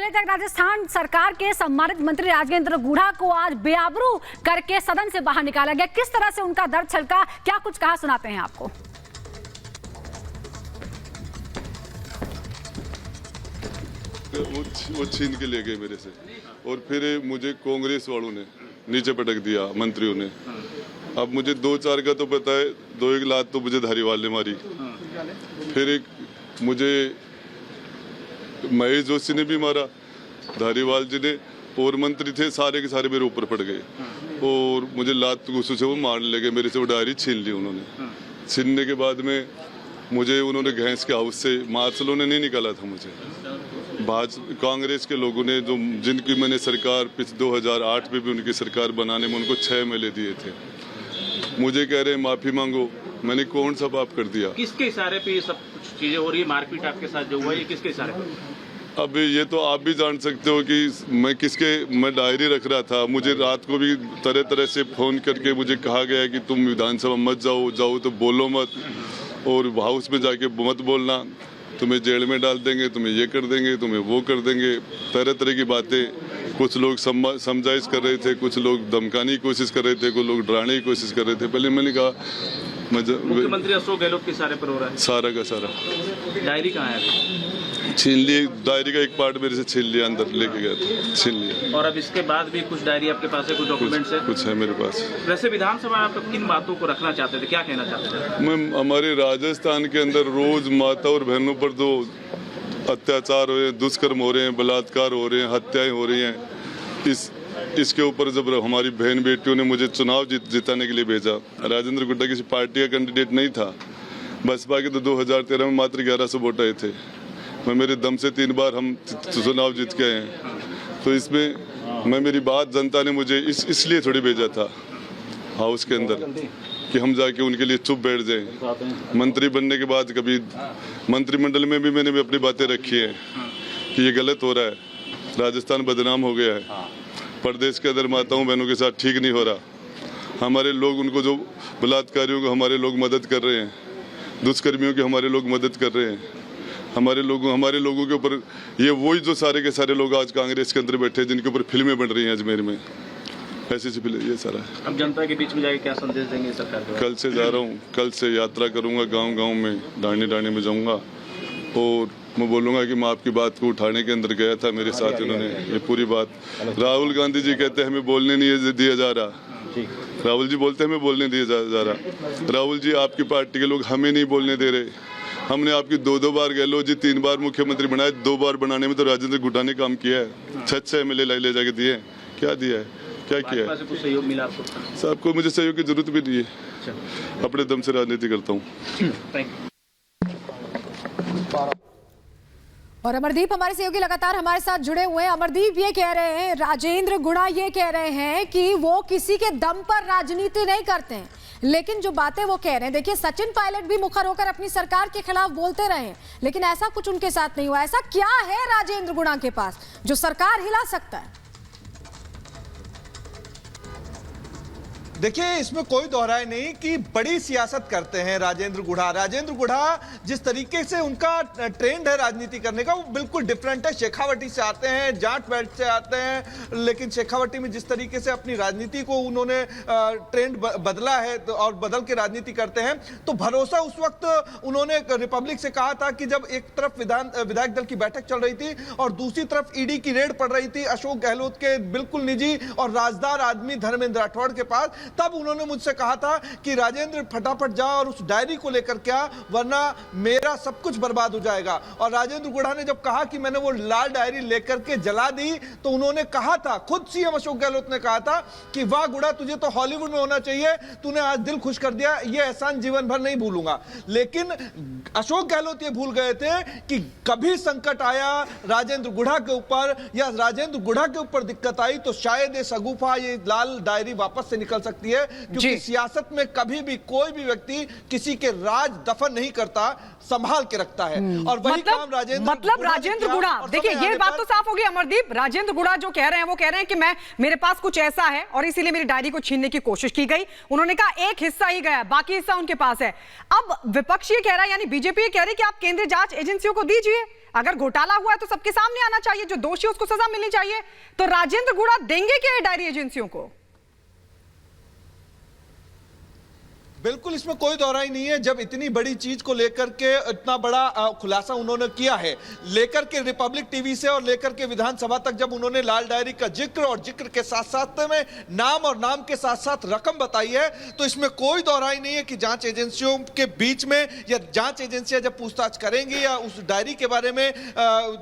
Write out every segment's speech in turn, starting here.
पहले तक राजस्थान सरकार के सम्मानित मंत्री राजेंद्र गुढ़ा को आज बेआबरू करके सदन से बाहर निकाला गया। किस तरह से उनका दर्द छलका, क्या कुछ कहा, सुनाते हैं आपको। वो छीन के ले गए मेरे से और फिर मुझे कांग्रेस वालों ने नीचे पटक दिया, मंत्रियों ने। अब मुझे 2-4 का तो पता है, 2-1 लात तो मुझे धारीवाल ने मारी। फिर एक मुझे महेश जोशी ने भी मारा, धारीवाल जी ने, और मंत्री थे सारे के सारे मेरे ऊपर पड़ गए और मुझे लात गुस्से से वो मारने लगे। मेरे से वो डायरी छीन ली उन्होंने। छीनने के बाद में मुझे उन्होंने घैंस के हाउस से, मार्शलों ने नहीं निकाला था मुझे, कांग्रेस के लोगों ने, जो जिनकी मैंने सरकार 2008 में भी उनकी सरकार बनाने में उनको 6 मेले दिए थे, मुझे कह रहे हैं माफी मांगो। मैंने कौन सा पाप कर दिया? किसके इशारे पे ये सब कुछ चीजें हो रही है? मारपीट आपके साथ जो हुआ है, ये किसके इशारे पे? अब ये तो आप भी जान सकते हो कि मैं डायरी रख रहा था। मुझे रात को भी तरह तरह से फोन करके मुझे कहा गया कि तुम विधानसभा मत जाओ तो बोलो मत, और हाउस में जाके मत बोलना, तुम्हें जेल में डाल देंगे, तुम्हें ये कर देंगे, तुम्हें वो कर देंगे, तरह तरह की बातें। कुछ लोग समझाइश कर रहे थे, कुछ लोग धमकाने की कोशिश कर रहे थे, कुछ लोग डराने की कोशिश कर रहे थे। पहले मैंने कहा मुख्यमंत्री अशोक गहलोत के इशारे पर हो रहा है सारा का सारा। डायरी कहाँ है? छीन लिए, डायरी का एक पार्ट मेरे से छीन लिया, अंदर लेके गया था, छीन लिया। और अब इसके बाद भी कुछ डायरी आपके पास है, कुछ डॉक्यूमेंट्स है? कुछ है मेरे पास। वैसे विधानसभा में आप किन बातों को रखना चाहते थे, क्या कहना चाहते थे? मैं हमारे राजस्थान के अंदर रोज माता और बहनों पर जो अत्याचार हो रहे हैं, दुष्कर्म हो रहे हैं, बलात्कार हो रहे हैं, हत्याएं हो रही हैं, इसके ऊपर जब हमारी बहन बेटियों ने मुझे चुनाव जिताने के लिए भेजा। राजेंद्र गुड्डा किसी पार्टी का कैंडिडेट नहीं था, बसपा के तो 2013 में मात्र 1100 वोट आए थे। मैं मेरे दम से 3 बार हम चुनाव जीत के आए हैं। तो इसमें मेरी बात जनता ने मुझे इसलिए थोड़ी भेजा था हाउस के अंदर कि हम जाके उनके लिए चुप बैठ जाएं। मंत्री बनने के बाद कभी मंत्रिमंडल में भी मैंने भी अपनी बातें रखी हैं कि ये गलत हो रहा है, राजस्थान बदनाम हो गया है, प्रदेश के अंदर माताओं बहनों के साथ ठीक नहीं हो रहा। हमारे लोग, उनको जो बलात्कारियों को हमारे लोग मदद कर रहे हैं, दुष्कर्मियों की हमारे लोग मदद कर रहे हैं, हमारे लोगों के ऊपर ये वही जो सारे के सारे लोग आज कांग्रेस के अंदर बैठे हैं जिनके ऊपर फिल्में बन रही हैं अजमेर में, ऐसी फिल्म, ये सारा है। अब जनता के बीच में जाके क्या संदेश देंगे सरकार को? कल से जा रहा हूँ, कल से यात्रा करूँगा, गाँव में डाणी में जाऊँगा और मैं बोलूँगा कि मैं आपकी बात को उठाने के अंदर गया था, मेरे साथ इन्होंने ये पूरी बात। राहुल गांधी जी कहते हैं हमें बोलने नहीं दिया जा रहा, राहुल जी बोलते हैं हमें बोलने दिया जा रहा। राहुल जी, आपकी पार्टी के लोग हमें नहीं बोलने दे रहे। हमने आपकी 2 बार गहलोत जी 3 बार मुख्यमंत्री बनाए, 2 बार बनाने में तो राजेंद्र गुड्डा ने काम किया है। 6 MLA ले जाके दिए, क्या दिया है, क्या किया है? कुछ सहयोग मिला आपको? सबको मुझे सहयोग की जरूरत भी नहीं है, अपने दम से राजनीति करता हूँ। और अमरदीप हमारे सहयोगी लगातार हमारे साथ जुड़े हुए हैं। अमरदीप ये कह रहे हैं, राजेंद्र गुढ़ा ये कह रहे हैं कि वो किसी के दम पर राजनीति नहीं करते हैं, लेकिन जो बातें वो कह रहे हैं, देखिए सचिन पायलट भी मुखर होकर अपनी सरकार के खिलाफ बोलते रहे, लेकिन ऐसा कुछ उनके साथ नहीं हुआ। ऐसा क्या है राजेंद्र गुढ़ा के पास जो सरकार हिला सकता है? देखिए, इसमें कोई दोहराए नहीं कि बड़ी सियासत करते हैं राजेंद्र गुढ़ा। राजेंद्र गुढ़ा जिस तरीके से उनका ट्रेंड है राजनीति करने का, वो बिल्कुल डिफरेंट है। शेखावटी से आते हैं, जाट बेल्ट से आते हैं, लेकिन शेखावटी में जिस तरीके से अपनी राजनीति को उन्होंने ट्रेंड बदला है और बदल के राजनीति करते हैं, तो भरोसा उस वक्त उन्होंने रिपब्लिक से कहा था कि जब एक तरफ विधायक दल की बैठक चल रही थी और दूसरी तरफ ईडी की रेड पड़ रही थी अशोक गहलोत के बिल्कुल निजी और राजदार आदमी धर्मेंद्र राठौड़ के पास, तब उन्होंने मुझसे कहा था कि राजेंद्र फटाफट जा और उस डायरी को लेकर क्या, वरना मेरा सब कुछ बर्बाद हो जाएगा। और राजेंद्र गुढ़ा ने जब कहा कि मैंने वो लाल डायरी लेकर के जला दी, तो उन्होंने कहा था, खुद सीएम अशोक गहलोत ने कहा था कि वाह गुढ़ा, तुझे तो हॉलीवुड में होना चाहिए, तूने आज दिल खुश कर दिया, ये एहसान जीवन भर नहीं भूलूंगा। लेकिन अशोक गहलोत ये भूल गए थे कि कभी संकट आया राजेंद्र गुढ़ा के ऊपर या राजेंद्र गुढ़ा के ऊपर दिक्कत आई तो शायद ये शगुफा, ये लाल डायरी वापस से निकल सकती सकती है, क्योंकि जी। सियासत में कभी भी कोई भी व्यक्ति किसी के राज दफन नहीं करता, संभाल के रखता है। और वही काम राजेंद्र राजेंद्र गुढ़ा, देखिए ये बात तो साफ होगी अमरदीप, राजेंद्र गुढ़ा जो कह रहे हैं वो कह रहे हैं कि मेरे पास कुछ ऐसा है और इसीलिए मेरी डायरी को छीनने की कोशिश की गई। उन्होंने कहा एक हिस्सा ही गया, बाकी हिस्सा उनके पास है। अब विपक्ष ये कह रहा है, यानी बीजेपी ये कह रही है कि आप केंद्रीय जांच एजेंसियों को दीजिए, अगर घोटाला हुआ है तो सबके सामने आना चाहिए, जो दोषी है उसको सजा मिलनी चाहिए। तो राजेंद्र गुढ़ा देंगे क्या ये डायरी एजेंसियों को? बिल्कुल, इसमें कोई दोहराई नहीं है। जब इतनी बड़ी चीज को लेकर के इतना बड़ा खुलासा उन्होंने किया है, लेकर के रिपब्लिक टीवी से और लेकर के विधानसभा तक जब उन्होंने लाल डायरी का जिक्र और जिक्र के साथ साथ में नाम और नाम के साथ साथ रकम बताई है, तो इसमें कोई दोहराई नहीं है कि जांच एजेंसियों के बीच में, या जांच एजेंसियां जब पूछताछ करेंगी या उस डायरी के बारे में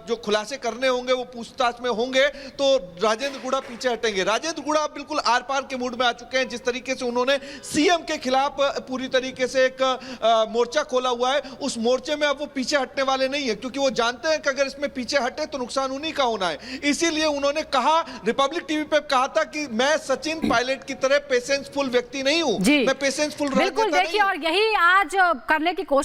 जो खुलासे करने होंगे वो पूछताछ में होंगे, तो राजेंद्र गुढ़ा पीछे हटेंगे। राजेंद्र गुढ़ा बिल्कुल आर पार के मूड में आ चुके हैं। जिस तरीके से उन्होंने सीएम के खिलाफ पूरी तरीके से एक मोर्चा खोला हुआ है, उस मोर्चे में अब वो पीछे हटने वाले नहीं है, क्योंकि वो जानते हैं कि अगर इसमें पीछे हटे तो नुकसान उन्हीं का होना है। इसीलिए उन्होंने कहा, रिपब्लिक टीवी पे कहा था कि मैं सचिन पायलट की तरह पेशेंसफुल व्यक्ति नहीं हूं, मैं पेशेंसफुल बिल्कुल। देखिए, और यही आज करने की कोशिश